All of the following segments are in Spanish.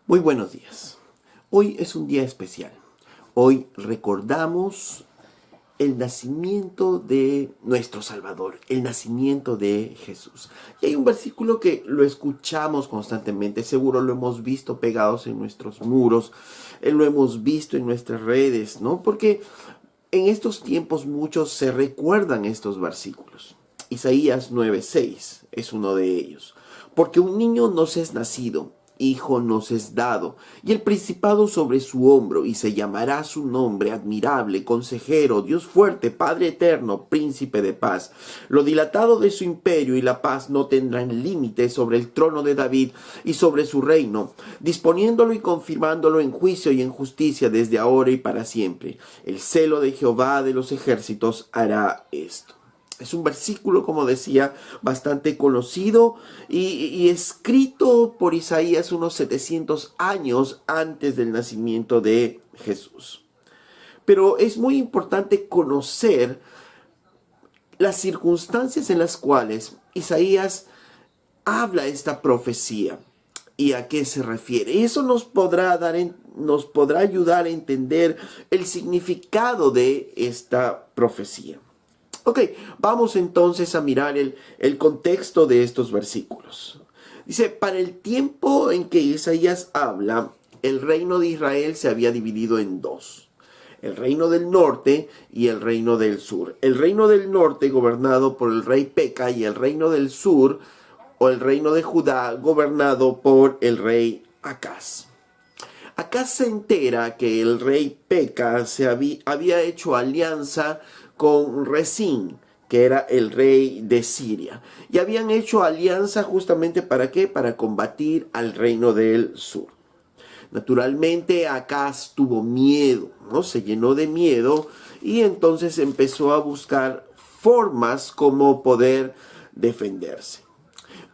Muy buenos días. Hoy es un día especial. Hoy recordamos el nacimiento de nuestro Salvador, el nacimiento de Jesús. Y hay un versículo que lo escuchamos constantemente, seguro lo hemos visto pegados en nuestros muros, lo hemos visto en nuestras redes, ¿no? Porque en estos tiempos muchos se recuerdan estos versículos. Isaías 9:6 es uno de ellos. Porque un niño nos es nacido, hijo nos es dado, y el principado sobre su hombro, y se llamará su nombre admirable, consejero, Dios fuerte, Padre eterno, príncipe de paz. Lo dilatado de su imperio y la paz no tendrán límite sobre el trono de David y sobre su reino, disponiéndolo y confirmándolo en juicio y en justicia desde ahora y para siempre. El celo de Jehová de los ejércitos hará esto. Es un versículo, como decía, bastante conocido y escrito por Isaías unos 700 años antes del nacimiento de Jesús. Pero es muy importante conocer las circunstancias en las cuales Isaías habla esta profecía y a qué se refiere. Y eso nos podrá ayudar a entender el significado de esta profecía. Ok, vamos entonces a mirar el contexto de estos versículos. Dice, para el tiempo en que Isaías habla, el reino de Israel se había dividido en dos. El reino del norte y el reino del sur. El reino del norte gobernado por el rey Peca y el reino del sur o el reino de Judá gobernado por el rey Acaz. Acaz se entera que el rey Peca había hecho alianza con Resín, que era el rey de Siria. Y habían hecho alianza justamente ¿para qué? Para combatir al reino del sur. Naturalmente Acaz tuvo miedo, ¿no? Se llenó de miedo y entonces empezó a buscar formas como poder defenderse.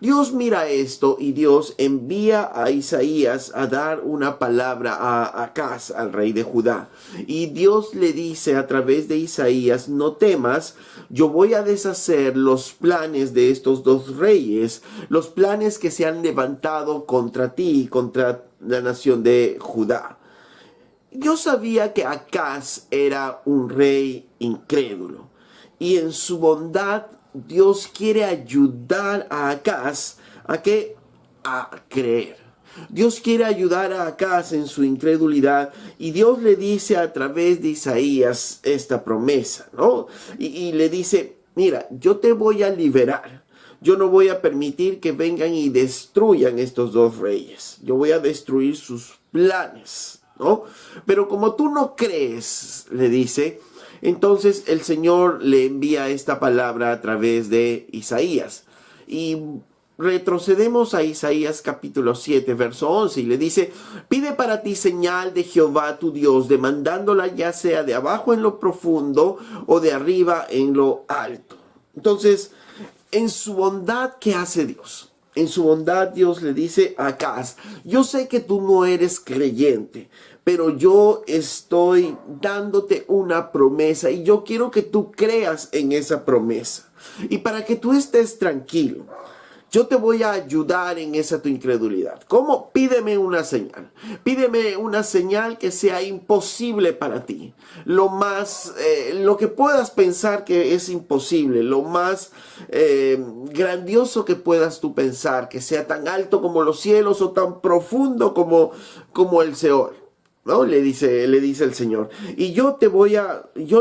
Dios mira esto y Dios envía a Isaías a dar una palabra a Acaz, al rey de Judá. Y Dios le dice a través de Isaías, no temas, yo voy a deshacer los planes de estos dos reyes, los planes que se han levantado contra ti y contra la nación de Judá. Yo sabía que Acaz era un rey incrédulo y en su bondad Dios quiere ayudar a Acaz a creer. Dios quiere ayudar a Acaz en su incredulidad y Dios le dice a través de Isaías esta promesa, ¿no? Y le dice, mira, yo te voy a liberar. Yo no voy a permitir que vengan y destruyan estos dos reyes. Yo voy a destruir sus planes, ¿no? Pero como tú no crees, le dice, entonces el Señor le envía esta palabra a través de Isaías. Y retrocedemos a Isaías capítulo 7, verso 11, y le dice, pide para ti señal de Jehová tu Dios, demandándola ya sea de abajo en lo profundo o de arriba en lo alto. Entonces, en su bondad, ¿qué hace Dios? En su bondad Dios le dice a Acaz, yo sé que tú no eres creyente, pero yo estoy dándote una promesa y yo quiero que tú creas en esa promesa. Y para que tú estés tranquilo, yo te voy a ayudar en esa tu incredulidad. ¿Cómo? Pídeme una señal. Pídeme una señal que sea imposible para ti. Lo que puedas pensar que es imposible, lo más grandioso que puedas tú pensar, que sea tan alto como los cielos o tan profundo como el Seol. ¿No? Le dice el Señor. Y yo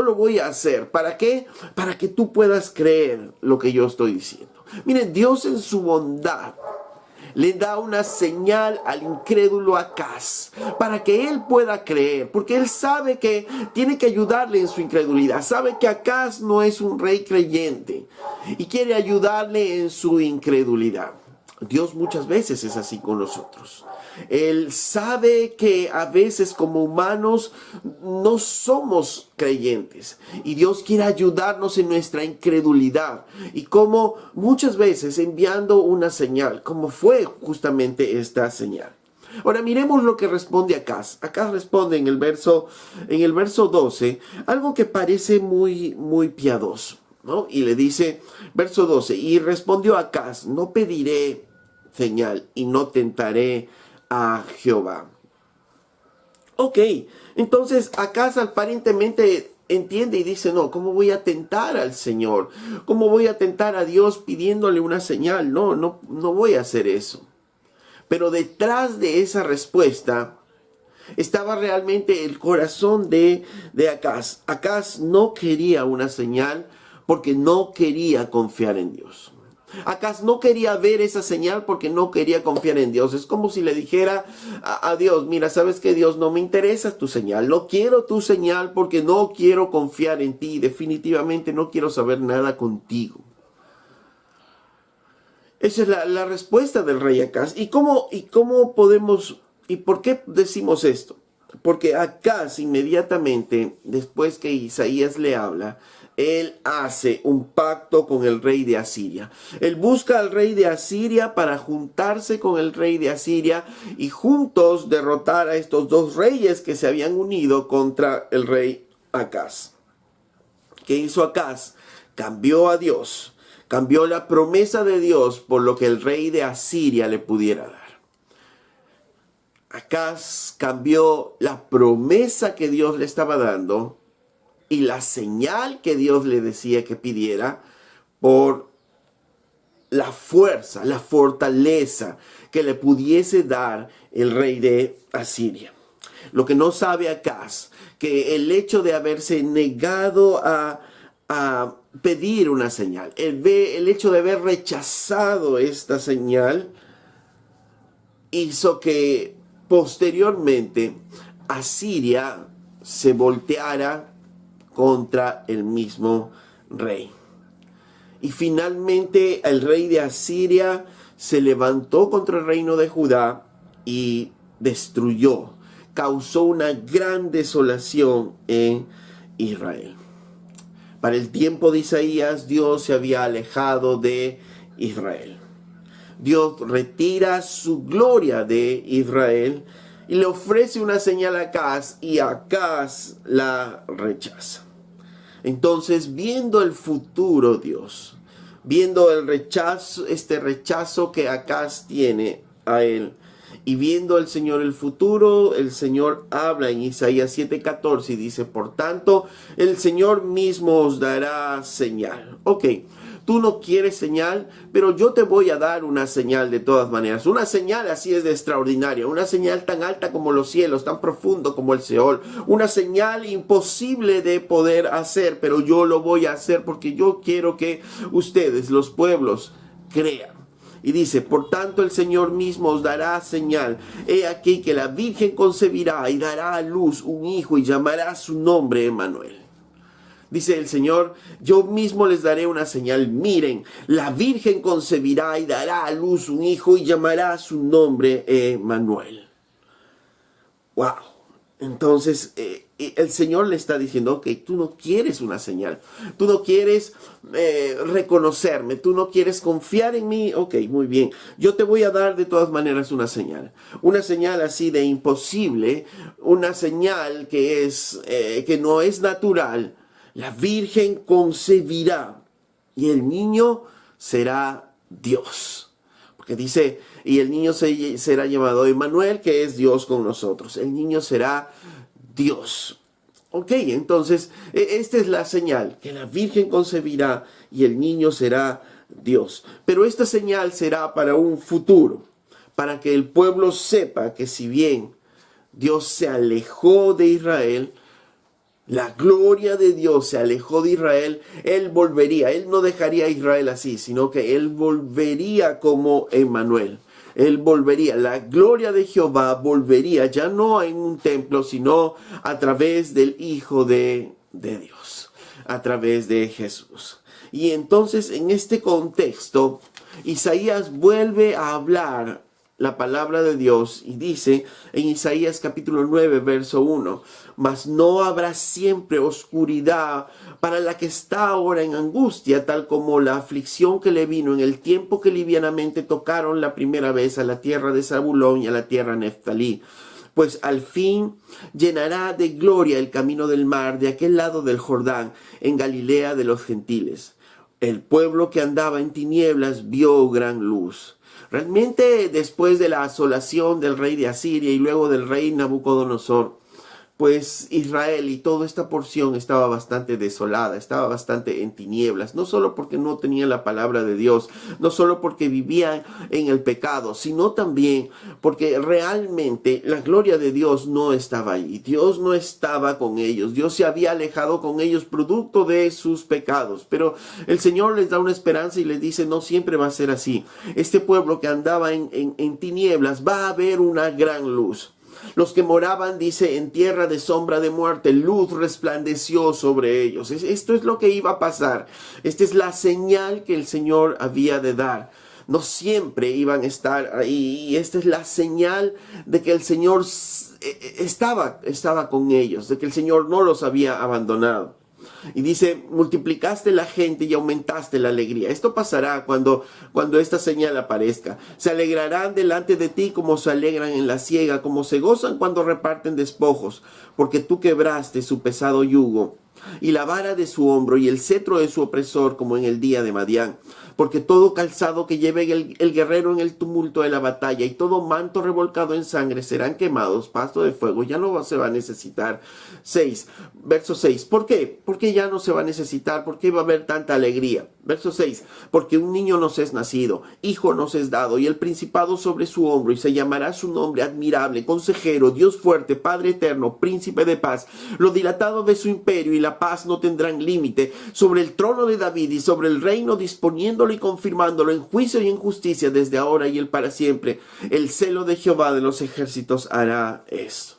lo voy a hacer. ¿Para qué? Para que tú puedas creer lo que yo estoy diciendo. Miren, Dios en su bondad le da una señal al incrédulo Acaz para que él pueda creer, porque él sabe que tiene que ayudarle en su incredulidad. Sabe que Acaz no es un rey creyente y quiere ayudarle en su incredulidad. Dios muchas veces es así con nosotros. Él sabe que a veces como humanos no somos creyentes y Dios quiere ayudarnos en nuestra incredulidad y como muchas veces enviando una señal, como fue justamente esta señal. Ahora miremos lo que responde Acaz. Acaz responde en el verso 12 algo que parece muy, muy piadoso, ¿no? Y le dice, verso 12, y respondió Acaz, no pediré señal y no tentaré a Jehová. Ok, entonces Acaz aparentemente entiende y dice, no, ¿cómo voy a tentar al Señor? ¿Cómo voy a tentar a Dios pidiéndole una señal? No voy a hacer eso. Pero detrás de esa respuesta estaba realmente el corazón de Acaz. Acaz no quería una señal porque no quería confiar en Dios. Acaz no quería ver esa señal porque no quería confiar en Dios. Es como si le dijera a Dios, mira, ¿sabes qué, Dios? No me interesa tu señal. No quiero tu señal porque no quiero confiar en ti. Definitivamente no quiero saber nada contigo. Esa es la respuesta del rey Acaz. ¿Y cómo podemos, y por qué decimos esto? Porque Acaz inmediatamente, después que Isaías le habla, él hace un pacto con el rey de Asiria. Él busca al rey de Asiria para juntarse con el rey de Asiria y juntos derrotar a estos dos reyes que se habían unido contra el rey Acaz. ¿Qué hizo Acaz? Cambió a Dios. Cambió la promesa de Dios por lo que el rey de Asiria le pudiera dar. Acaz cambió la promesa que Dios le estaba dando y la señal que Dios le decía que pidiera por la fuerza, la fortaleza que le pudiese dar el rey de Asiria. Lo que no sabe Acaz, que el hecho de haberse negado a pedir una señal, el hecho de haber rechazado esta señal, hizo que posteriormente Asiria se volteara contra el mismo rey. Y finalmente el rey de Asiria se levantó contra el reino de Judá y destruyó, causó una gran desolación en Israel. Para el tiempo de Isaías, Dios se había alejado de Israel. Dios retira su gloria de Israel y le ofrece una señal a Acaz y Acaz la rechaza. Entonces, viendo el futuro, Dios, viendo el rechazo, este rechazo que Acaz tiene a él, y viendo el Señor el futuro, el Señor habla en Isaías 7:14 y dice, por tanto, el Señor mismo os dará señal. Ok, tú no quieres señal, pero yo te voy a dar una señal de todas maneras. Una señal así es de extraordinaria, una señal tan alta como los cielos, tan profundo como el Seol. Una señal imposible de poder hacer, pero yo lo voy a hacer porque yo quiero que ustedes, los pueblos, crean. Y dice, por tanto el Señor mismo os dará señal. He aquí que la Virgen concebirá y dará a luz un hijo y llamará su nombre Emmanuel. Dice el Señor, yo mismo les daré una señal. Miren, la Virgen concebirá y dará a luz un hijo y llamará su nombre Emmanuel. ¡Wow! Entonces el Señor le está diciendo, ok, tú no quieres una señal, tú no quieres reconocerme, tú no quieres confiar en mí, ok, muy bien, yo te voy a dar de todas maneras una señal así de imposible, una señal que no es natural. La Virgen concebirá y el niño será Dios. Porque dice, y el niño será llamado Emmanuel, que es Dios con nosotros. El niño será Dios. Ok, entonces, esta es la señal, que la Virgen concebirá y el niño será Dios. Pero esta señal será para un futuro, para que el pueblo sepa que si bien Dios se alejó de Israel, la gloria de Dios se alejó de Israel, Él volvería, Él no dejaría a Israel así, sino que Él volvería como Emmanuel. Él volvería, la gloria de Jehová volvería, ya no en un templo, sino a través del Hijo de Dios, a través de Jesús. Y entonces en este contexto, Isaías vuelve a hablar la palabra de Dios y dice en Isaías capítulo 9 verso 1, mas no habrá siempre oscuridad para la que está ahora en angustia, tal como la aflicción que le vino en el tiempo que livianamente tocaron la primera vez a la tierra de Zabulón y a la tierra Neftalí. Pues al fin llenará de gloria el camino del mar de aquel lado del Jordán, en Galilea de los gentiles. El pueblo que andaba en tinieblas vio gran luz. Realmente, después de la asolación del rey de Asiria y luego del rey Nabucodonosor, pues Israel y toda esta porción estaba bastante desolada, estaba bastante en tinieblas, no solo porque no tenían la palabra de Dios, no solo porque vivían en el pecado, sino también porque realmente la gloria de Dios no estaba ahí. Dios no estaba con ellos, Dios se había alejado con ellos producto de sus pecados, pero el Señor les da una esperanza y les dice: no siempre va a ser así. Este pueblo que andaba en tinieblas va a haber una gran luz. Los que moraban, dice, en tierra de sombra de muerte, luz resplandeció sobre ellos. Esto es lo que iba a pasar. Esta es la señal que el Señor había de dar. No siempre iban a estar ahí. Y esta es la señal de que el Señor estaba con ellos, de que el Señor no los había abandonado. Y dice: multiplicaste la gente y aumentaste la alegría. Esto pasará cuando esta señal aparezca. Se alegrarán delante de ti como se alegran en la siega, como se gozan cuando reparten despojos, porque tú quebraste su pesado yugo y la vara de su hombro y el cetro de su opresor, como en el día de Madián. Porque todo calzado que lleve el guerrero en el tumulto de la batalla y todo manto revolcado en sangre serán quemados, pasto de fuego, ya no se va a necesitar. Verso 6. ¿Por qué? Porque ya no se va a necesitar, porque va a haber tanta alegría. Verso 6. Porque un niño nos es nacido, hijo nos es dado, y el principado sobre su hombro, y se llamará su nombre admirable, consejero, Dios fuerte, Padre eterno, príncipe de paz. Lo dilatado de su imperio y la paz no tendrán límite sobre el trono de David y sobre el reino, disponiéndolo y confirmándolo en juicio y en justicia desde ahora y el para siempre. El celo de Jehová de los ejércitos hará esto.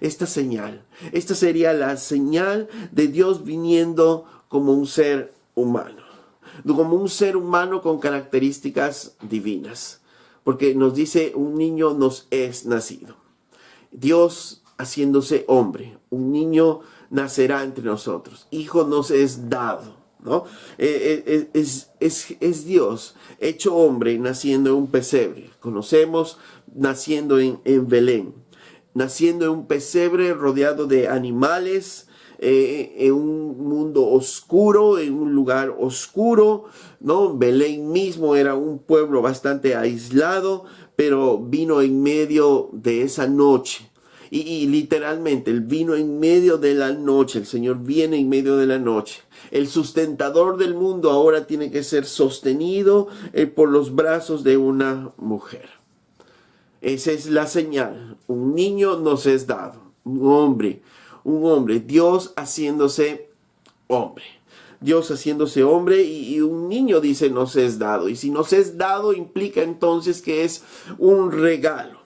Esta sería la señal de Dios viniendo como un ser humano, con características divinas, porque nos dice: un niño nos es nacido. Dios haciéndose hombre, un niño nacerá entre nosotros, hijo nos es dado, ¿no? Es Dios hecho hombre, naciendo en un pesebre. Conocemos naciendo en Belén, naciendo en un pesebre rodeado de animales, en un mundo oscuro, en un lugar oscuro, ¿no? Belén mismo era un pueblo bastante aislado, pero vino en medio de esa noche. Y literalmente, Él vino en medio de la noche. El Señor viene en medio de la noche. El sustentador del mundo ahora tiene que ser sostenido por los brazos de una mujer. Esa es la señal. Un niño nos es dado. Un hombre. Dios haciéndose hombre. Dios haciéndose hombre y un niño, dice, nos es dado. Y si nos es dado, implica entonces que es un regalo.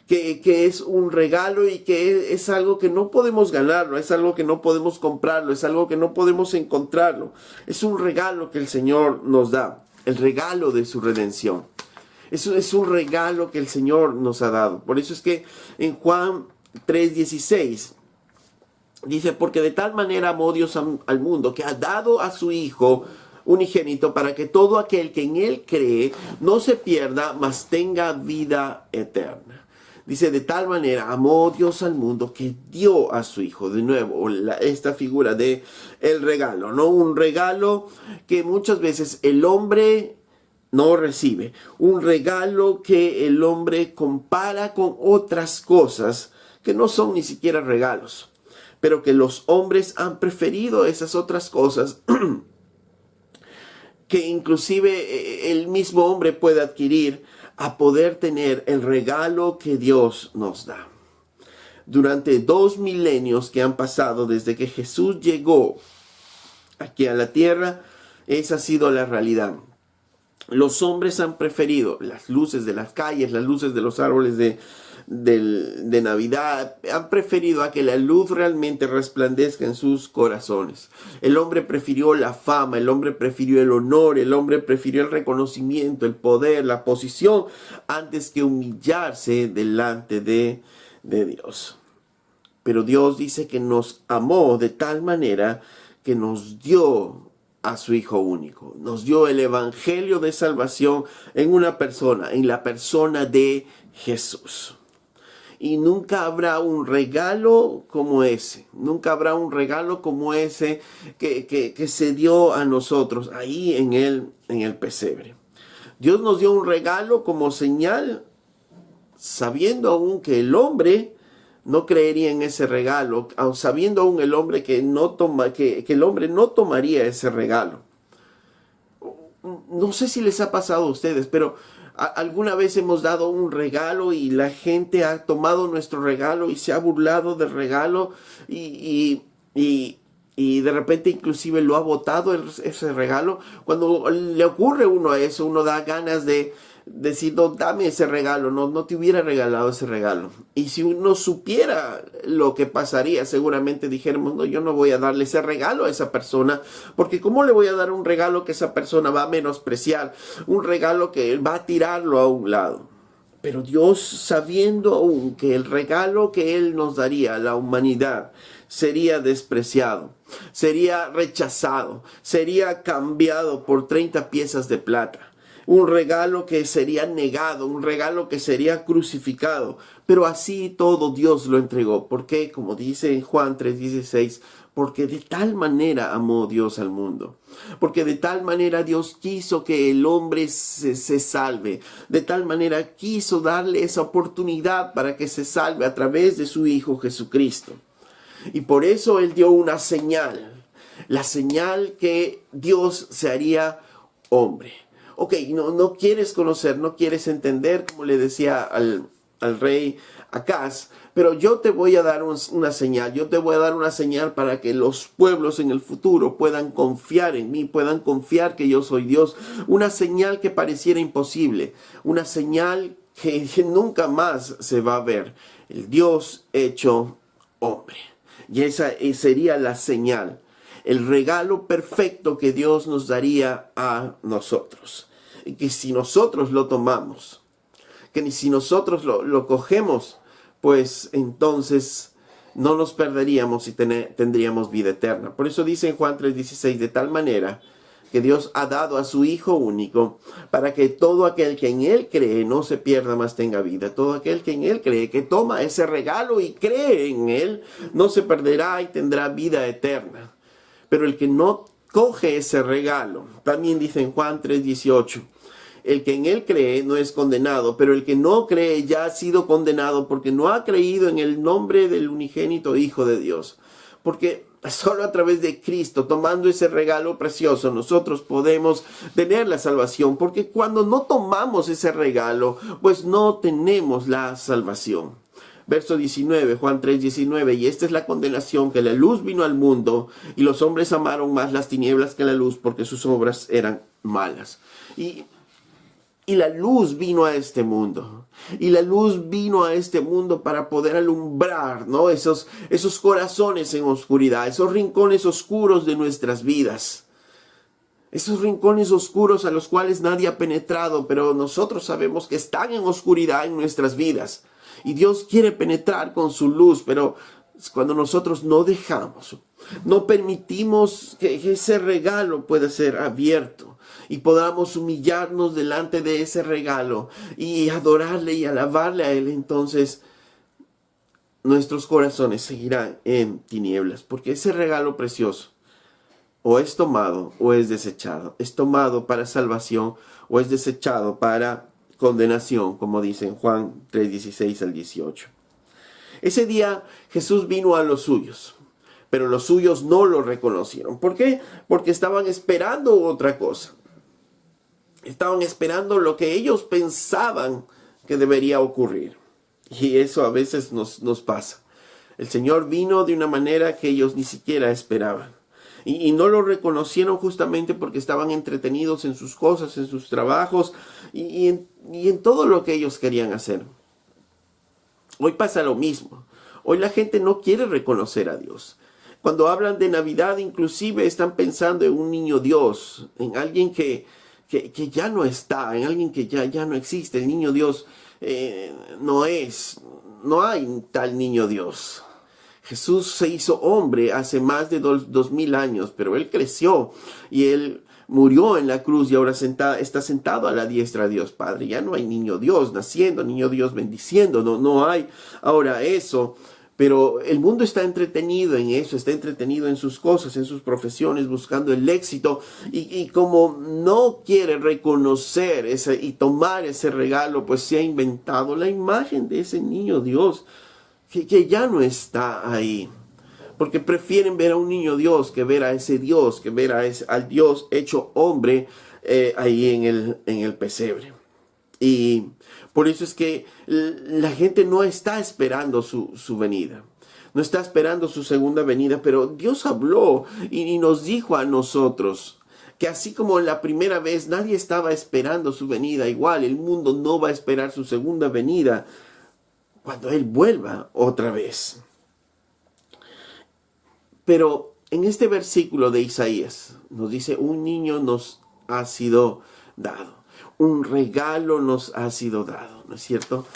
Que es un regalo y que es algo que no podemos ganarlo, es algo que no podemos comprarlo, es algo que no podemos encontrarlo. Es un regalo que el Señor nos da, el regalo de su redención. Eso es un regalo que el Señor nos ha dado. Por eso es que en Juan 3:16 dice: porque de tal manera amó Dios al mundo, que ha dado a su Hijo unigénito, para que todo aquel que en Él cree no se pierda, mas tenga vida eterna. Dice: de tal manera amó Dios al mundo que dio a su Hijo. De nuevo, esta figura de el regalo, ¿no? Un regalo que muchas veces el hombre no recibe. Un regalo que el hombre compara con otras cosas que no son ni siquiera regalos, pero que los hombres han preferido esas otras cosas que inclusive el mismo hombre puede adquirir, a poder tener el regalo que Dios nos da. Durante 2 milenios que han pasado desde que Jesús llegó aquí a la tierra, esa ha sido la realidad. Los hombres han preferido las luces de las calles, las luces de los árboles de Navidad, han preferido a que la luz realmente resplandezca en sus corazones. El hombre prefirió la fama, el hombre prefirió el honor, el hombre prefirió el reconocimiento, el poder, la posición, antes que humillarse delante de Dios. Pero Dios dice que nos amó de tal manera que nos dio a su Hijo único. Nos dio el evangelio de salvación en una persona, en la persona de Jesús. y nunca habrá un regalo como ese. Nunca habrá un regalo como ese que se dio a nosotros ahí en el pesebre. Dios nos dio un regalo como señal, sabiendo aún que el hombre no creería en ese regalo, sabiendo aún el hombre que el hombre no tomaría ese regalo. No sé si les ha pasado a ustedes, pero alguna vez hemos dado un regalo y la gente ha tomado nuestro regalo y se ha burlado del regalo y de repente inclusive lo ha botado ese regalo. Cuando le ocurre a uno a eso, uno da ganas de decir, no, dame ese regalo, no te hubiera regalado ese regalo. Y si uno supiera lo que pasaría, seguramente dijéramos, no, yo no voy a darle ese regalo a esa persona, porque ¿cómo le voy a dar un regalo que esa persona va a menospreciar? Un regalo que él va a tirarlo a un lado. Pero Dios, sabiendo aún que el regalo que Él nos daría a la humanidad sería despreciado, sería rechazado, sería cambiado por 30 piezas de plata. Un regalo que sería negado, un regalo que sería crucificado. Pero así todo Dios lo entregó. ¿Por qué? Como dice en Juan 3:16, porque de tal manera amó Dios al mundo. Porque de tal manera Dios quiso que el hombre se salve. De tal manera quiso darle esa oportunidad para que se salve a través de su Hijo Jesucristo. Y por eso Él dio una señal. La señal que Dios se haría hombre. Ok, no quieres conocer, no quieres entender, como le decía al rey Acaz, pero yo te voy a dar una señal, yo te voy a dar una señal para que los pueblos en el futuro puedan confiar en mí, puedan confiar que yo soy Dios. Una señal que pareciera imposible, una señal que nunca más se va a ver. El Dios hecho hombre. Y esa sería la señal, el regalo perfecto que Dios nos daría a nosotros. Y que si nosotros lo tomamos, que si nosotros lo cogemos, pues entonces no nos perderíamos y tendríamos vida eterna. Por eso dice en Juan 3:16, de tal manera que Dios ha dado a su Hijo único, para que todo aquel que en Él cree no se pierda, mas tenga vida. Todo aquel que en Él cree, que toma ese regalo y cree en Él, no se perderá y tendrá vida eterna. Pero el que no coge ese regalo, también dice en Juan 3:18, el que en Él cree no es condenado, pero el que no cree ya ha sido condenado porque no ha creído en el nombre del unigénito Hijo de Dios. Porque solo a través de Cristo, tomando ese regalo precioso, nosotros podemos tener la salvación. Porque cuando no tomamos ese regalo, pues no tenemos la salvación. Verso 19, Juan 3:19, y esta es la condenación, que la luz vino al mundo, y los hombres amaron más las tinieblas que la luz, porque sus obras eran malas. Y la luz vino a este mundo. Y la luz vino a este mundo para poder alumbrar, ¿no? Esos corazones en oscuridad, esos rincones oscuros de nuestras vidas. Esos rincones oscuros a los cuales nadie ha penetrado, pero nosotros sabemos que están en oscuridad en nuestras vidas. Y Dios quiere penetrar con su luz, pero cuando nosotros no dejamos, no permitimos que ese regalo pueda ser abierto y podamos humillarnos delante de ese regalo y adorarle y alabarle a Él, entonces nuestros corazones seguirán en tinieblas, porque ese regalo precioso o es tomado o es desechado. Es tomado para salvación o es desechado para condenación, como dice en Juan 3:16 al 18. Ese día Jesús vino a los suyos, pero los suyos no lo reconocieron. ¿Por qué? Porque estaban esperando otra cosa. Estaban esperando lo que ellos pensaban que debería ocurrir. Y eso a veces nos pasa. El Señor vino de una manera que ellos ni siquiera esperaban. Y no lo reconocieron justamente porque estaban entretenidos en sus cosas, en sus trabajos y en todo lo que ellos querían hacer. Hoy pasa lo mismo. Hoy la gente no quiere reconocer a Dios. Cuando hablan de Navidad, inclusive están pensando en un niño Dios, en alguien que ya no está, en alguien que ya no existe. El niño Dios no hay un tal niño Dios. Jesús se hizo hombre hace más de 2000 años, pero Él creció y Él murió en la cruz y ahora está sentado a la diestra de Dios Padre. Ya no hay niño Dios naciendo, niño Dios bendiciendo, no hay ahora eso. Pero el mundo está entretenido en eso, está entretenido en sus cosas, en sus profesiones, buscando el éxito. Y como no quiere reconocer y tomar ese regalo, pues se ha inventado la imagen de ese niño Dios que ya no está ahí. Porque prefieren ver a un niño Dios que ver a ese Dios, que ver al Dios hecho hombre ahí en el pesebre. Y por eso es que la gente no está esperando su venida. No está esperando su segunda venida, pero Dios habló y nos dijo a nosotros que así como la primera vez nadie estaba esperando su venida, igual el mundo no va a esperar su segunda venida cuando Él vuelva otra vez. Pero en este versículo de Isaías nos dice, un niño nos ha sido dado. Un regalo nos ha sido dado, ¿no es cierto?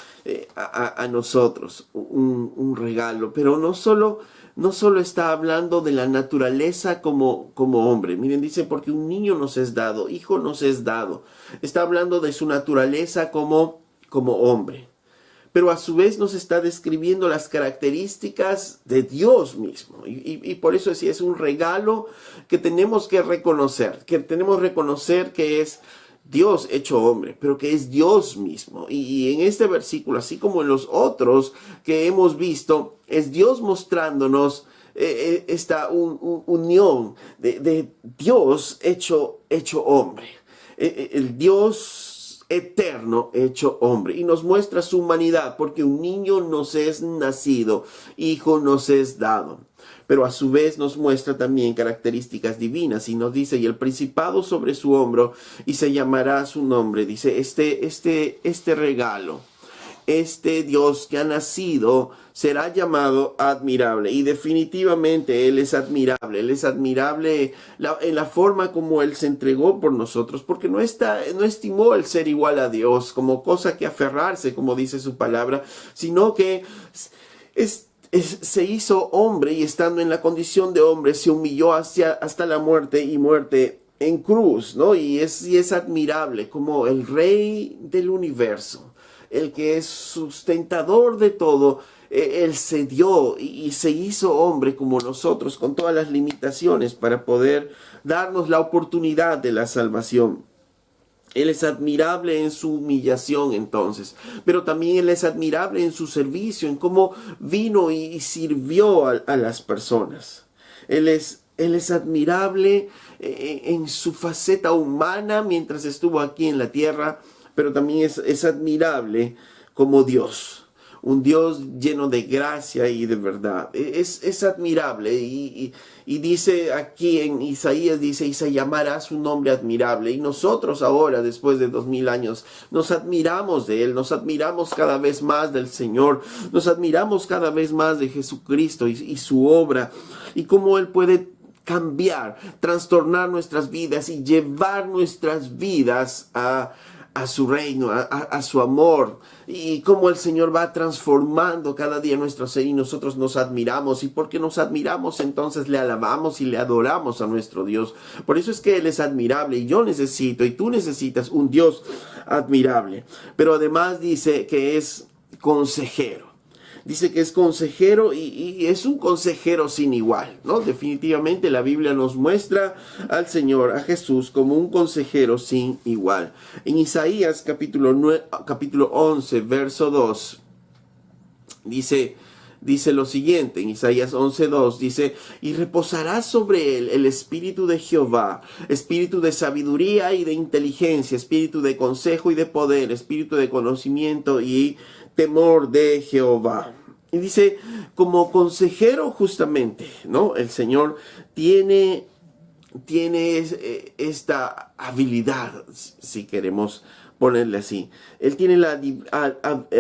A nosotros, un regalo. Pero no solo está hablando de la naturaleza como hombre. Miren, dice, porque un niño nos es dado, hijo nos es dado. Está hablando de su naturaleza como hombre. Pero a su vez nos está describiendo las características de Dios mismo. Y por eso es un regalo que tenemos que reconocer. Que tenemos que reconocer que es Dios hecho hombre, pero que es Dios mismo. Y en este versículo, así como en los otros que hemos visto, es Dios mostrándonos esta unión de Dios hecho hombre. El Dios eterno hecho hombre, y nos muestra su humanidad, porque un niño nos es nacido, hijo nos es dado. Pero a su vez nos muestra también características divinas y nos dice, y el principado sobre su hombro, y se llamará su nombre. Dice, este regalo, este Dios que ha nacido será llamado admirable. Y definitivamente Él es admirable. Él es admirable en la forma como Él se entregó por nosotros, porque no estimó el ser igual a Dios como cosa que aferrarse, como dice su palabra, sino que se hizo hombre, y estando en la condición de hombre se humilló hasta la muerte, y muerte en cruz, ¿no? Y es admirable como el Rey del universo, el que es sustentador de todo, Él se dio y se hizo hombre como nosotros, con todas las limitaciones, para poder darnos la oportunidad de la salvación. Él es admirable en su humillación entonces, pero también Él es admirable en su servicio, en cómo vino y sirvió a las personas. Él es admirable en su faceta humana mientras estuvo aquí en la tierra, pero también es admirable como Dios. Un Dios lleno de gracia y de verdad. Es admirable. Y dice aquí en Isaías, dice, y se llamará su nombre admirable. Y nosotros ahora, después de 2000 años, nos admiramos de Él. Nos admiramos cada vez más del Señor. Nos admiramos cada vez más de Jesucristo y su obra. Y cómo Él puede cambiar, trastornar nuestras vidas y llevar nuestras vidas a su reino, a su amor, y cómo el Señor va transformando cada día nuestro ser, y nosotros nos admiramos, y porque nos admiramos entonces le alabamos y le adoramos a nuestro Dios. Por eso es que Él es admirable, y yo necesito, y tú necesitas un Dios admirable. Pero además dice que es consejero. Dice que es consejero y es un consejero sin igual, ¿no? Definitivamente la Biblia nos muestra al Señor, a Jesús, como un consejero sin igual. En Isaías capítulo 11, verso 2, dice lo siguiente, en Isaías 11:2, dice, y reposará sobre él el espíritu de Jehová, espíritu de sabiduría y de inteligencia, espíritu de consejo y de poder, espíritu de conocimiento y temor de Jehová. Y dice, como consejero justamente, ¿no? El Señor tiene esta habilidad, si queremos ponerle así. Él tiene la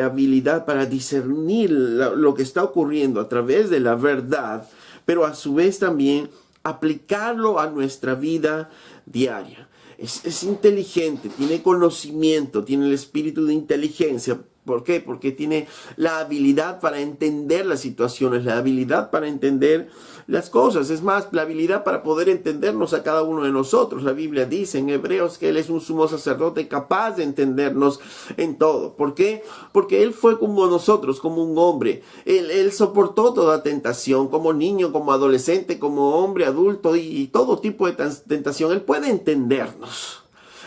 habilidad para discernir lo que está ocurriendo a través de la verdad, pero a su vez también aplicarlo a nuestra vida diaria. Es inteligente, tiene conocimiento, tiene el espíritu de inteligencia, ¿Por qué? Porque tiene la habilidad para entender las situaciones, la habilidad para entender las cosas. Es más, la habilidad para poder entendernos a cada uno de nosotros. La Biblia dice en Hebreos que Él es un sumo sacerdote capaz de entendernos en todo. ¿Por qué? Porque Él fue como nosotros, como un hombre. Él soportó toda tentación, como niño, como adolescente, como hombre, adulto y todo tipo de tentación. Él puede entendernos.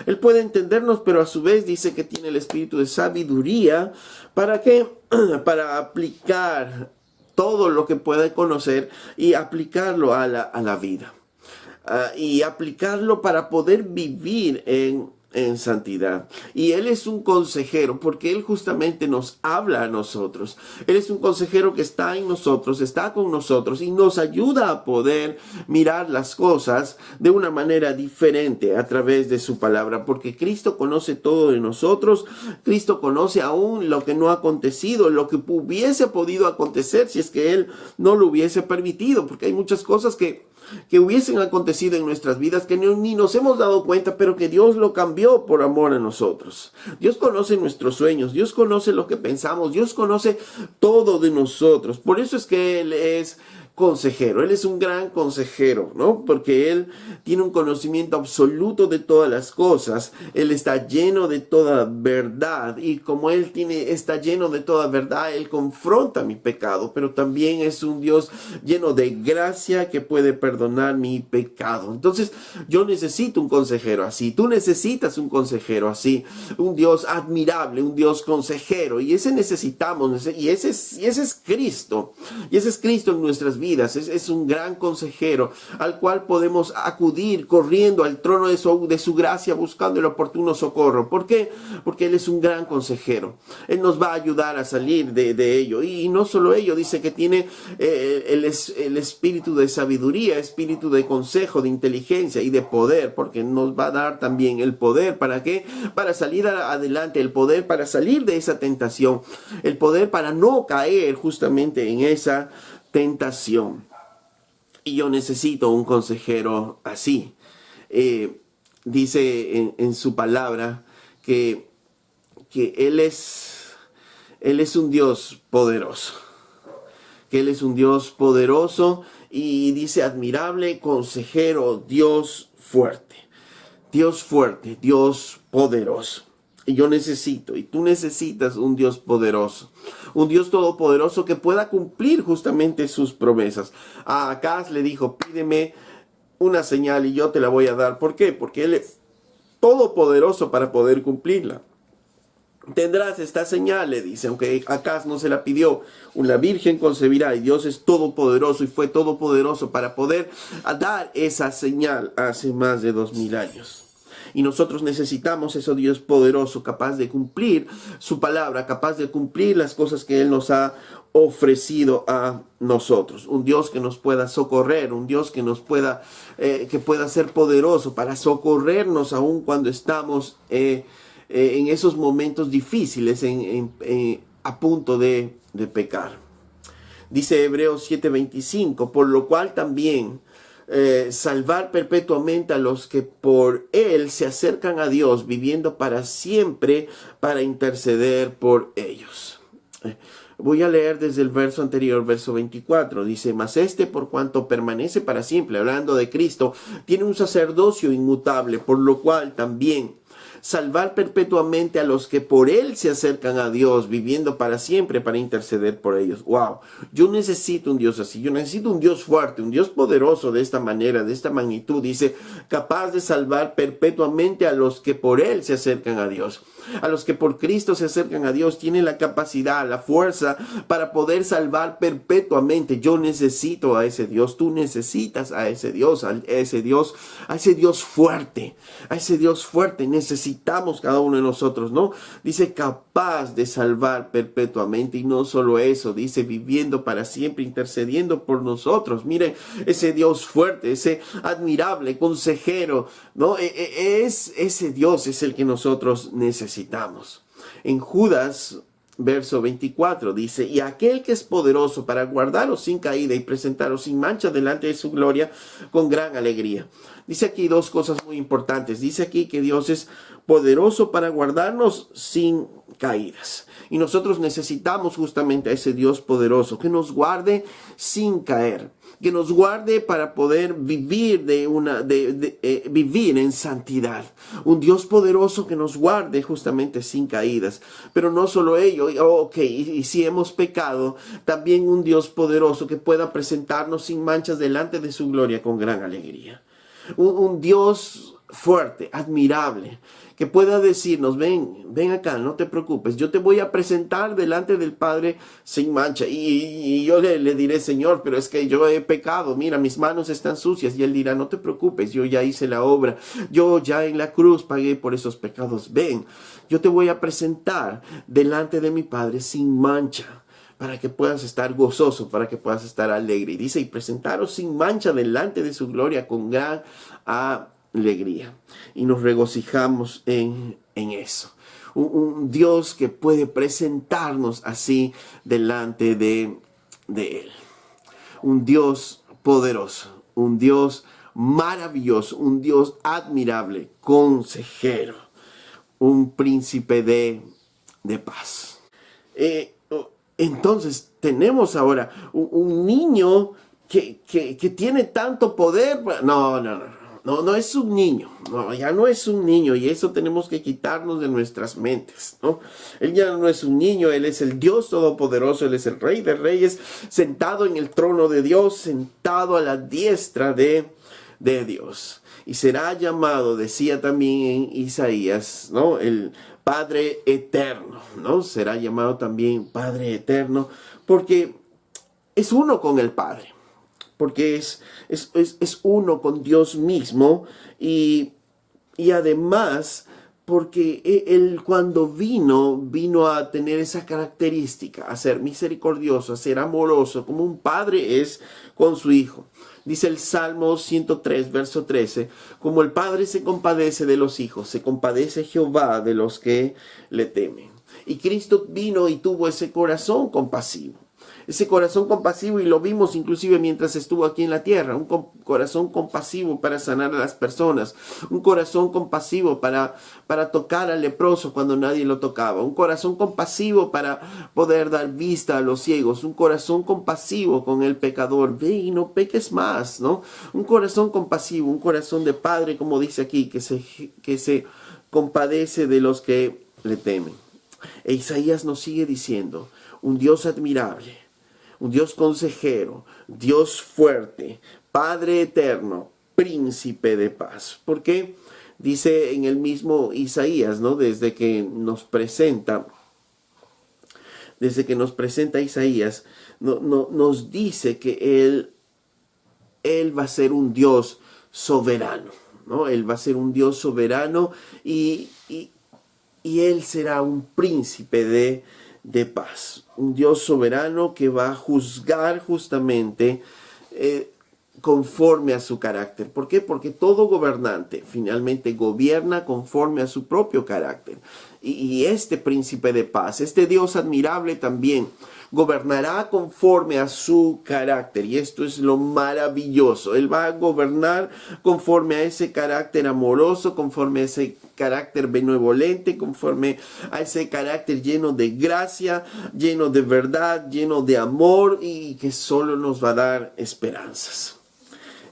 Él puede entendernos, pero a su vez dice que tiene el espíritu de sabiduría. ¿Para qué? Para aplicar todo lo que puede conocer y aplicarlo a la vida. Y aplicarlo para poder vivir en santidad. Y Él es un consejero porque Él justamente nos habla a nosotros. Él es un consejero que está en nosotros, está con nosotros y nos ayuda a poder mirar las cosas de una manera diferente a través de su palabra, porque Cristo conoce todo de nosotros. Cristo conoce aún lo que no ha acontecido, lo que hubiese podido acontecer si es que Él no lo hubiese permitido, porque hay muchas cosas que hubiesen acontecido en nuestras vidas que ni nos hemos dado cuenta, pero que Dios lo cambió por amor a nosotros. Dios conoce nuestros sueños, Dios conoce lo que pensamos, Dios conoce todo de nosotros. Por eso es que Él es consejero, Él es un gran consejero, ¿no? Porque Él tiene un conocimiento absoluto de todas las cosas. Él está lleno de toda verdad y como Él está lleno de toda verdad, Él confronta mi pecado, pero también es un Dios lleno de gracia que puede perdonar mi pecado. Entonces yo necesito un consejero así, tú necesitas un consejero así, un Dios admirable, un Dios consejero, y ese necesitamos, y ese es Cristo, y ese es Cristo en nuestras vidas. Es un gran consejero al cual podemos acudir corriendo al trono de su gracia buscando el oportuno socorro. ¿Por qué? Porque Él es un gran consejero. Él nos va a ayudar a salir de ello. Y no solo ello, dice que tiene el espíritu de sabiduría, espíritu de consejo, de inteligencia y de poder, porque nos va a dar también el poder. ¿Para qué? Para salir adelante, el poder para salir de esa tentación, el poder para no caer justamente en esa tentación. Y yo necesito un consejero así. Dice en su palabra que Él es un Dios poderoso. Que Él es un Dios poderoso y dice admirable, consejero, Dios fuerte. Dios fuerte, Dios poderoso. Y yo necesito, y tú necesitas un Dios poderoso, un Dios todopoderoso que pueda cumplir justamente sus promesas. A Acaz le dijo, pídeme una señal y yo te la voy a dar. ¿Por qué? Porque Él es todopoderoso para poder cumplirla. Tendrás esta señal, le dice, aunque Acaz no se la pidió, una virgen concebirá, y Dios es todopoderoso y fue todopoderoso para poder dar esa señal hace más de 2000 años. Y nosotros necesitamos ese Dios poderoso, capaz de cumplir su palabra, capaz de cumplir las cosas que Él nos ha ofrecido a nosotros. Un Dios que nos pueda socorrer, un Dios que nos pueda, que pueda ser poderoso para socorrernos aún cuando estamos en esos momentos difíciles, a punto de pecar. Dice Hebreos 7:25, por lo cual también salvar perpetuamente a los que por Él se acercan a Dios, viviendo para siempre para interceder por ellos. Voy a leer desde el verso anterior, verso 24. Dice, mas por cuanto permanece para siempre, hablando de Cristo, tiene un sacerdocio inmutable, por lo cual también salvar perpetuamente a los que por Él se acercan a Dios, viviendo para siempre para interceder por ellos. Wow, yo necesito un Dios así, yo necesito un Dios fuerte, un Dios poderoso de esta manera, de esta magnitud. Dice, capaz de salvar perpetuamente a los que por Él se acercan a Dios. A los que por Cristo se acercan a Dios, tienen la capacidad, la fuerza para poder salvar perpetuamente. Yo necesito a ese Dios, tú necesitas a ese Dios, a ese Dios fuerte, necesitamos cada uno de nosotros, ¿no? Dice capaz de salvar perpetuamente, y no solo eso, dice viviendo para siempre, intercediendo por nosotros. Miren, ese Dios fuerte, ese admirable consejero, ¿no? Ese Dios es el que nosotros necesitamos. En Judas, verso 24, dice, y aquel que es poderoso para guardaros sin caída y presentaros sin mancha delante de su gloria con gran alegría. Dice aquí dos cosas muy importantes. Dice aquí que Dios es poderoso para guardarnos sin caídas. Y nosotros necesitamos justamente a ese Dios poderoso que nos guarde sin caer, que nos guarde para poder vivir vivir en santidad. Un Dios poderoso que nos guarde justamente sin caídas. Pero no solo ello, y si hemos pecado, también un Dios poderoso que pueda presentarnos sin manchas delante de su gloria con gran alegría. Un Dios fuerte, admirable, que pueda decirnos, ven acá, no te preocupes, yo te voy a presentar delante del Padre sin mancha. Y yo le diré, Señor, pero es que yo he pecado, mira, mis manos están sucias. Y Él dirá, no te preocupes, yo ya hice la obra, yo ya en la cruz pagué por esos pecados. Ven, yo te voy a presentar delante de mi Padre sin mancha, para que puedas estar gozoso, para que puedas estar alegre. Y dice, y presentaros sin mancha delante de su gloria con gran alegría. Y nos regocijamos en eso. Un Dios que puede presentarnos así delante de Él. Un Dios poderoso, un Dios maravilloso, un Dios admirable, consejero, un príncipe de paz. Entonces tenemos ahora un niño que tiene tanto poder. No es un niño. No, ya no es un niño, y eso tenemos que quitarnos de nuestras mentes, ¿no? Él ya no es un niño, Él es el Dios Todopoderoso, Él es el Rey de Reyes, sentado en el trono de Dios, sentado a la diestra de Dios. Y será llamado, decía también en Isaías, ¿no?, el Padre eterno, ¿no? Será llamado también Padre eterno, porque es uno con el Padre, porque es uno con Dios mismo, y además porque Él cuando vino a tener esa característica, a ser misericordioso, a ser amoroso, como un padre es con su hijo. Dice el Salmo 103, verso 13, como el padre se compadece de los hijos, se compadece Jehová de los que le temen. Y Cristo vino y tuvo ese corazón compasivo. Ese corazón compasivo, y lo vimos inclusive mientras estuvo aquí en la tierra, un corazón compasivo para sanar a las personas, un corazón compasivo para tocar al leproso cuando nadie lo tocaba, un corazón compasivo para poder dar vista a los ciegos, un corazón compasivo con el pecador, ve y no peques más, ¿no? Un corazón compasivo, un corazón de padre, como dice aquí, que se compadece de los que le temen. E Isaías nos sigue diciendo, un Dios admirable, un Dios consejero, Dios fuerte, Padre eterno, príncipe de paz. Porque dice en el mismo Isaías, ¿no?, desde que nos presenta Isaías, nos dice que Él va a ser un Dios soberano, ¿no? Él va a ser un Dios soberano, y Él será un príncipe de paz, un Dios soberano que va a juzgar justamente conforme a su carácter. ¿Por qué? Porque todo gobernante finalmente gobierna conforme a su propio carácter. Y este príncipe de paz, este Dios admirable también, gobernará conforme a su carácter. Y esto es lo maravilloso. Él va a gobernar conforme a ese carácter amoroso, conforme a ese carácter benevolente, conforme a ese carácter lleno de gracia, lleno de verdad, lleno de amor, y que solo nos va a dar esperanzas.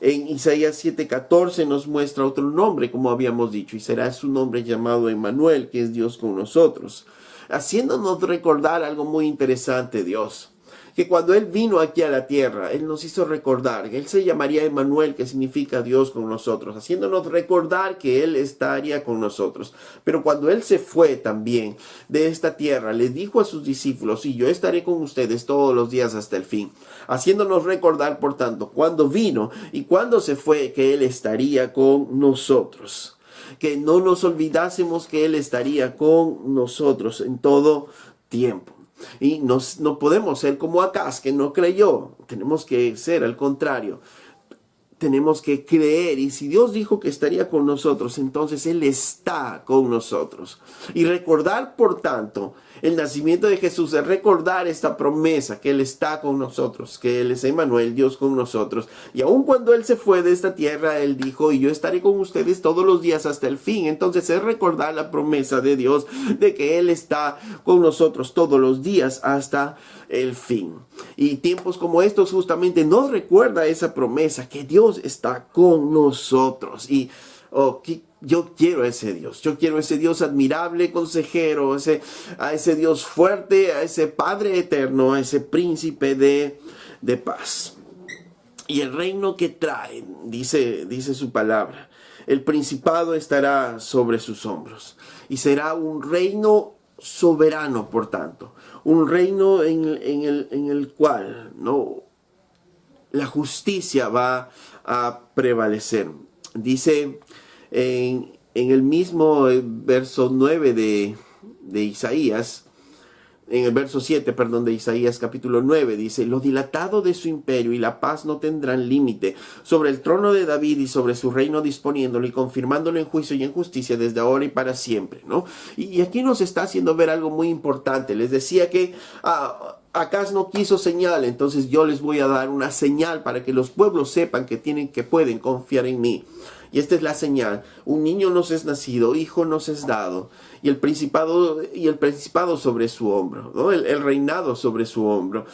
En Isaías 7:14 nos muestra otro nombre, como habíamos dicho, y será su nombre llamado Emmanuel, que es Dios con nosotros, haciéndonos recordar algo muy interesante, Dios, que cuando Él vino aquí a la tierra, Él nos hizo recordar que Él se llamaría Emmanuel, que significa Dios con nosotros, haciéndonos recordar que Él estaría con nosotros. Pero cuando Él se fue también de esta tierra, le dijo a sus discípulos, y yo estaré con ustedes todos los días hasta el fin, haciéndonos recordar, por tanto, cuando vino y cuando se fue, que Él estaría con nosotros. Que no nos olvidásemos que Él estaría con nosotros en todo tiempo. Y no podemos ser como Acaz, que no creyó. Tenemos que ser al contrario. tenemos que creer, y si Dios dijo que estaría con nosotros, entonces Él está con nosotros. Y recordar, por tanto, el nacimiento de Jesús, es recordar esta promesa que Él está con nosotros, que Él es Emmanuel, Dios con nosotros. Y aun cuando Él se fue de esta tierra, Él dijo, y yo estaré con ustedes todos los días hasta el fin. Entonces es recordar la promesa de Dios de que Él está con nosotros todos los días hasta el fin. Y tiempos como estos justamente nos recuerda esa promesa que Dios está con nosotros. Y yo quiero a ese Dios. Yo quiero a ese Dios admirable, consejero, a ese Dios fuerte, a ese Padre eterno, a ese príncipe de paz. Y el reino que trae, dice su palabra, el principado estará sobre sus hombros. Y será un reino soberano, por tanto. Un reino en el cual, ¿no?, la justicia va a prevalecer. Dice en el mismo verso 9 de Isaías, en el verso 7, de Isaías capítulo 9, dice, lo dilatado de su imperio y la paz no tendrán límite sobre el trono de David y sobre su reino, disponiéndolo y confirmándolo en juicio y en justicia desde ahora y para siempre, ¿no? Y aquí nos está haciendo ver algo muy importante. Les decía que Acaz no quiso señal, entonces yo les voy a dar una señal para que los pueblos sepan que pueden confiar en mí. Y esta es la señal: un niño nos es nacido, hijo nos es dado, y el principado sobre su hombro, ¿no? El reinado sobre su hombro.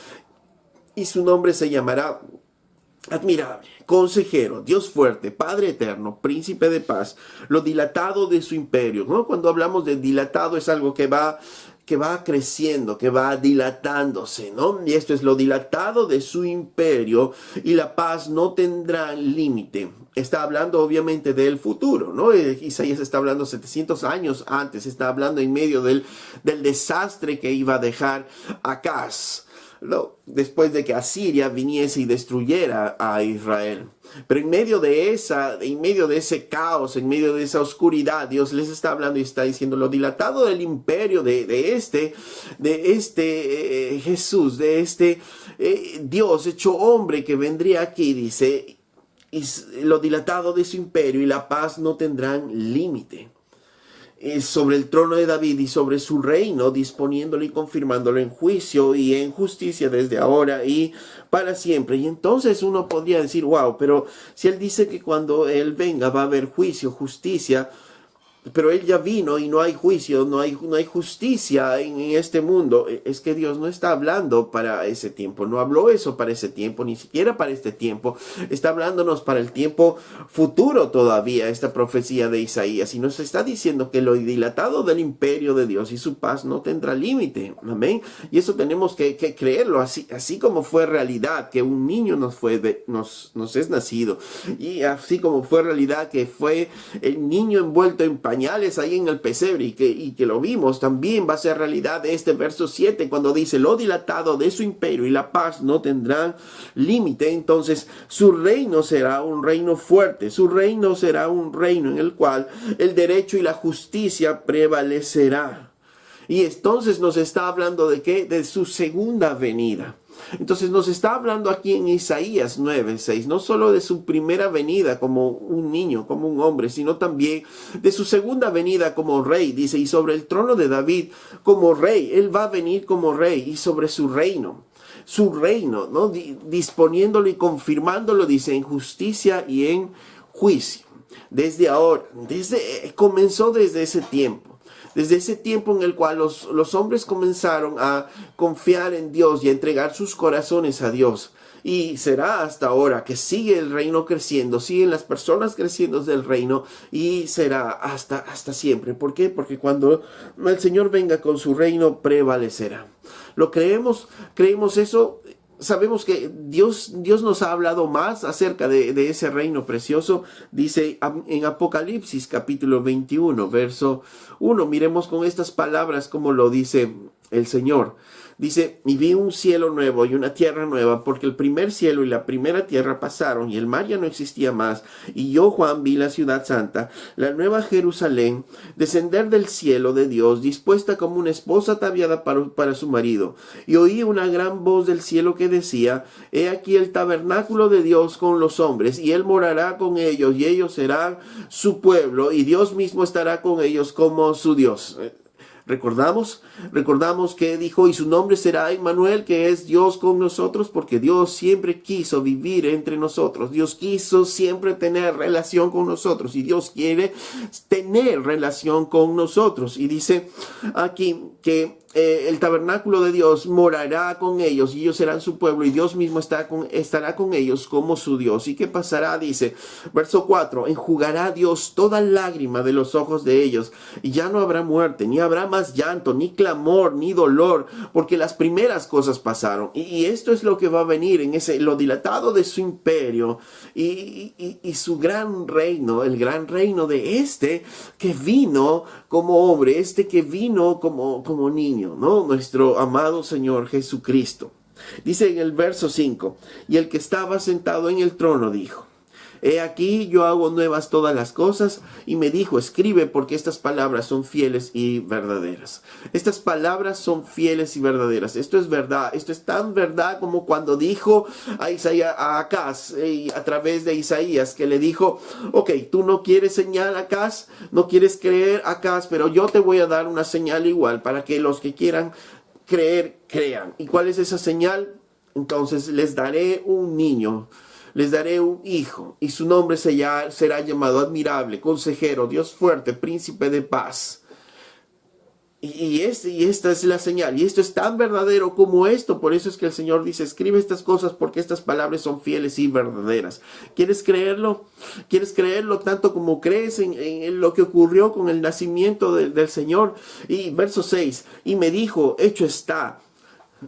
Y su nombre se llamará Admirable, Consejero, Dios fuerte, Padre eterno, Príncipe de paz. Lo dilatado de su imperio, ¿no? Cuando hablamos de dilatado es algo que va creciendo, que va dilatándose, ¿no? Y esto es lo dilatado de su imperio, y la paz no tendrá límite. Está hablando obviamente del futuro, ¿no? Isaías está hablando 700 años antes, está hablando en medio del desastre que iba a dejar Acaz, ¿no?, después de que Asiria viniese y destruyera a Israel. Pero en medio de ese caos, en medio de esa oscuridad, Dios les está hablando y está diciendo lo dilatado del imperio de este Jesús, de este Dios hecho hombre que vendría aquí, dice, y lo dilatado de su imperio y la paz no tendrán límite. Sobre el trono de David y sobre su reino, disponiéndolo y confirmándolo en juicio y en justicia desde ahora y para siempre. Y entonces uno podría decir, wow, pero si él dice que cuando él venga va a haber juicio, justicia, pero él ya vino y no hay juicio, no hay justicia en este mundo. Es que Dios no está hablando para ese tiempo, no habló eso para ese tiempo, ni siquiera para este tiempo. Está hablándonos para el tiempo futuro todavía, esta profecía de Isaías, y nos está diciendo que lo dilatado del imperio de Dios y su paz no tendrá límite. Amén. Y eso tenemos que creerlo, así como fue realidad que un niño nos es nacido, y así como fue realidad que fue el niño envuelto en pañales ahí en el pesebre y que lo vimos, también va a ser realidad de este verso 7 cuando dice lo dilatado de su imperio y la paz no tendrán límite. Entonces su reino será un reino fuerte, su reino será un reino en el cual el derecho y la justicia prevalecerá. Y entonces nos está hablando de ¿qué? De su segunda venida. Entonces nos está hablando aquí en Isaías 9:6, no solo de su primera venida como un niño, como un hombre, sino también de su segunda venida como rey. Dice, y sobre el trono de David como rey, él va a venir como rey, y sobre su reino, ¿no? Disponiéndolo y confirmándolo, dice, en justicia y en juicio. Desde ahora, comenzó desde ese tiempo. Desde ese tiempo en el cual los hombres comenzaron a confiar en Dios y a entregar sus corazones a Dios. Y será hasta ahora que sigue el reino creciendo, siguen las personas creciendo del reino, y será hasta siempre. ¿Por qué? Porque cuando el Señor venga con su reino prevalecerá. ¿Lo creemos? ¿Creemos eso? Sabemos que Dios nos ha hablado más acerca de ese reino precioso. Dice en Apocalipsis capítulo 21, verso 1. Miremos con estas palabras como lo dice el Señor. Dice, y vi un cielo nuevo y una tierra nueva, porque el primer cielo y la primera tierra pasaron, y el mar ya no existía más. Y yo, Juan, vi la ciudad santa, la nueva Jerusalén, descender del cielo de Dios, dispuesta como una esposa ataviada para su marido. Y oí una gran voz del cielo que decía, he aquí el tabernáculo de Dios con los hombres, y él morará con ellos, y ellos serán su pueblo, y Dios mismo estará con ellos como su Dios. Recordamos que dijo, y su nombre será Emmanuel, que es Dios con nosotros, porque Dios siempre quiso vivir entre nosotros. Dios quiso siempre tener relación con nosotros, y Dios quiere tener relación con nosotros. Y dice aquí que el tabernáculo de Dios morará con ellos, y ellos serán su pueblo, y Dios mismo estará con ellos como su Dios. ¿Y qué pasará? Dice, verso 4, enjugará Dios toda lágrima de los ojos de ellos, y ya no habrá muerte, ni habrá más llanto, ni clamor, ni dolor, porque las primeras cosas pasaron. Y esto es lo que va a venir en lo dilatado de su imperio, y su gran reino, el gran reino de este que vino como hombre, este que vino como niño, ¿no? Nuestro amado Señor Jesucristo. Dice en el verso 5, y el que estaba sentado en el trono dijo, he aquí yo hago nuevas todas las cosas, y me dijo, escribe, porque estas palabras son fieles y verdaderas. Estas palabras son fieles y verdaderas. Esto es verdad. Esto es tan verdad como cuando dijo a Acaz, a través de Isaías, que le dijo, ok, tú no quieres señal, Acaz, no quieres creer, Acaz, pero yo te voy a dar una señal igual, para que los que quieran creer, crean. ¿Y cuál es esa señal? Entonces les daré un niño, les daré un hijo, y su nombre será llamado admirable, consejero, Dios fuerte, príncipe de paz. Y esta es la señal, y esto es tan verdadero como esto. Por eso es que el Señor dice, escribe estas cosas, porque estas palabras son fieles y verdaderas. ¿Quieres creerlo? ¿Quieres creerlo tanto como crees en lo que ocurrió con el nacimiento del Señor? Y verso 6, y me dijo, hecho está.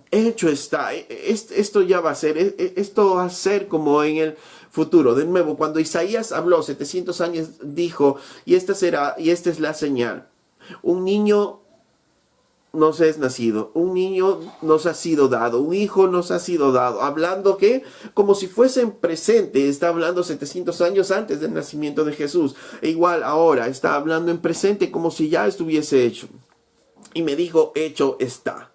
Hecho está. Esto ya va a ser, esto va a ser como en el futuro. De nuevo, cuando Isaías habló 700 años, dijo, y esta es la señal. Un niño nos es nacido, un niño nos ha sido dado, un hijo nos ha sido dado. Hablando que, como si fuese en presente, está hablando 700 años antes del nacimiento de Jesús. E igual ahora, está hablando en presente como si ya estuviese hecho. Y me dijo, hecho está.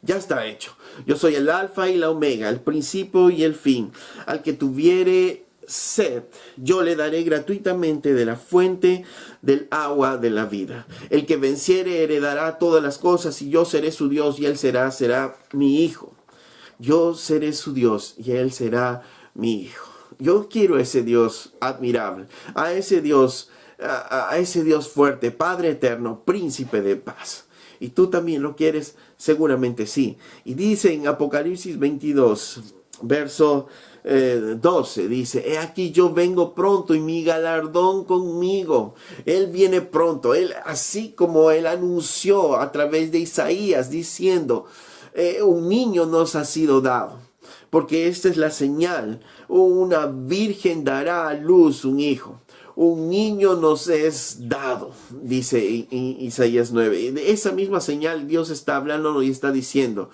Ya está hecho. Yo soy el alfa y la omega, el principio y el fin. Al que tuviere sed, yo le daré gratuitamente de la fuente del agua de la vida. El que venciere heredará todas las cosas, y yo seré su Dios y él será mi hijo. Yo seré su Dios y él será mi hijo. Yo quiero ese Dios admirable, a ese Dios fuerte, Padre eterno, príncipe de paz. ¿Y tú también lo quieres? Seguramente sí. Y dice en Apocalipsis 22, verso 12, dice, he aquí yo vengo pronto y mi galardón conmigo. Él viene pronto. Él, así como él anunció a través de Isaías, diciendo, un niño nos ha sido dado. Porque esta es la señal. Una virgen dará a luz un hijo. Un niño nos es dado, dice Isaías 9. Y de esa misma señal Dios está hablando y está diciendo,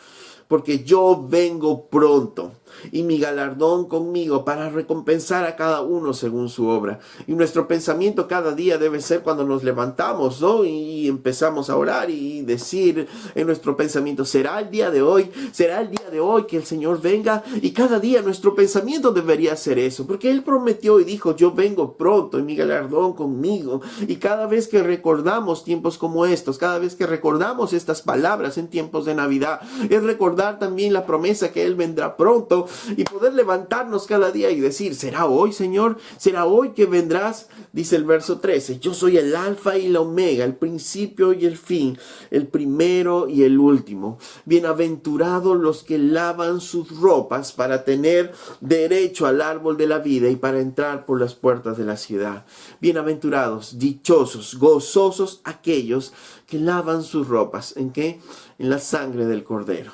porque yo vengo pronto y mi galardón conmigo para recompensar a cada uno según su obra. Y nuestro pensamiento cada día debe ser cuando nos levantamos, ¿no? Y empezamos a orar y decir en nuestro pensamiento, ¿será el día de hoy? ¿Será el día de hoy que el Señor venga? Y cada día nuestro pensamiento debería ser eso, porque Él prometió y dijo, yo vengo pronto y mi galardón conmigo. Y cada vez que recordamos tiempos como estos, cada vez que recordamos estas palabras en tiempos de Navidad, es recordar también la promesa que Él vendrá pronto, y poder levantarnos cada día y decir, ¿será hoy, Señor? ¿Será hoy que vendrás? Dice el verso 13, yo soy el alfa y la omega, el principio y el fin, el primero y el último. Bienaventurados los que lavan sus ropas para tener derecho al árbol de la vida y para entrar por las puertas de la ciudad. Bienaventurados, dichosos, gozosos aquellos que lavan sus ropas. ¿En qué? En la sangre del Cordero,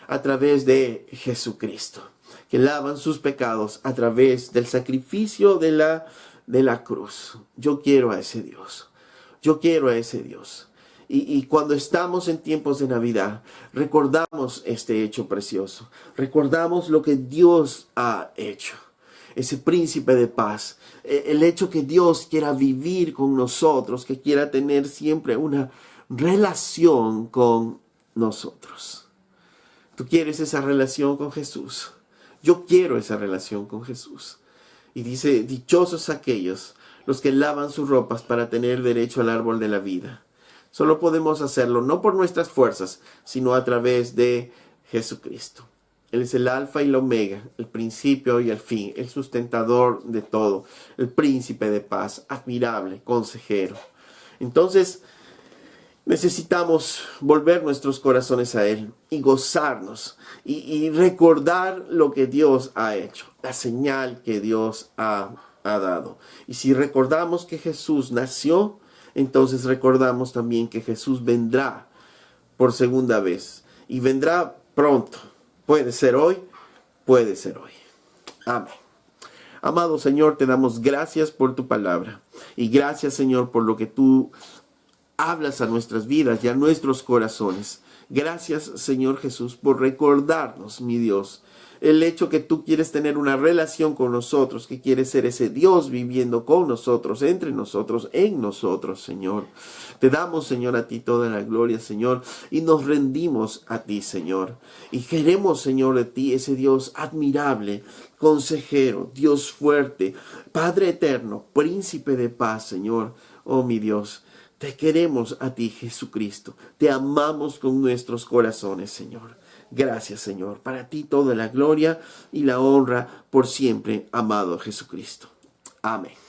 a través de Jesucristo, que lavan sus pecados a través del sacrificio de la cruz. Yo quiero a ese Dios. Yo quiero a ese Dios. Y cuando estamos en tiempos de Navidad, recordamos este hecho precioso. Recordamos lo que Dios ha hecho. Ese príncipe de paz. El hecho que Dios quiera vivir con nosotros, que quiera tener siempre una relación con nosotros. ¿Tú quieres esa relación con Jesús? Yo quiero esa relación con Jesús. Y dice, dichosos aquellos los que lavan sus ropas para tener derecho al árbol de la vida. Solo podemos hacerlo no por nuestras fuerzas, sino a través de Jesucristo. Él es el alfa y el omega, el principio y el fin, el sustentador de todo, el príncipe de paz, admirable, consejero. Entonces, necesitamos volver nuestros corazones a Él y gozarnos y recordar lo que Dios ha hecho, la señal que Dios ha dado. Y si recordamos que Jesús nació, entonces recordamos también que Jesús vendrá por segunda vez y vendrá pronto. Puede ser hoy, puede ser hoy. Amén. Amado Señor, te damos gracias por tu palabra y gracias, Señor, por lo que tú hablas a nuestras vidas y a nuestros corazones. Gracias, Señor Jesús, por recordarnos, mi Dios, el hecho que tú quieres tener una relación con nosotros, que quieres ser ese Dios viviendo con nosotros, entre nosotros, en nosotros, Señor. Te damos, Señor, a ti toda la gloria, Señor, y nos rendimos a ti, Señor. Y queremos, Señor, de ti ese Dios admirable, consejero, Dios fuerte, Padre eterno, príncipe de paz, Señor. Oh, mi Dios, te queremos a ti, Jesucristo. Te amamos con nuestros corazones, Señor. Gracias, Señor. Para ti toda la gloria y la honra por siempre, amado Jesucristo. Amén.